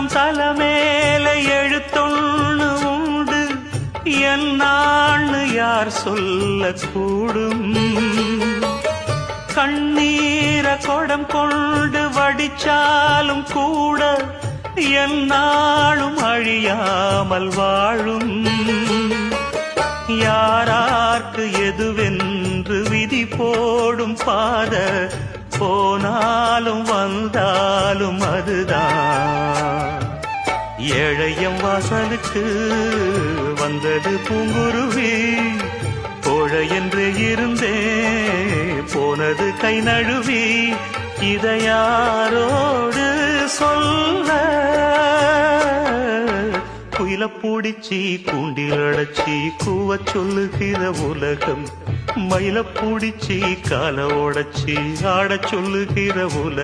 யாருக்கும் தலைமேல எழுத்தொன்னு உண்டு, என்னான்னு யார் சொல்லக்கூடும்? கண்ணீர கொடம் கொண்டு வடிச்சாலும் கூட என்னாலும் அழியாமல் வாழும். யாரார்க்கு எதுவென்று விதி போடும் பாத, போனாலும் வந்தாலும் அதுதான். ஏழையம் வாசலுக்கு வந்தது பூங்குருவி, கோழை என்று இருந்தே போனது கை நழுவி. இதை யாரோடு சொல்ல? குயில பூடிச்சி கூண்டில் அடைச்சி கூவ சொல்லுகிற உலகம், மயில பூடிச்சி கால உடைச்சி ஆட சொல்லுகிற உலகம்.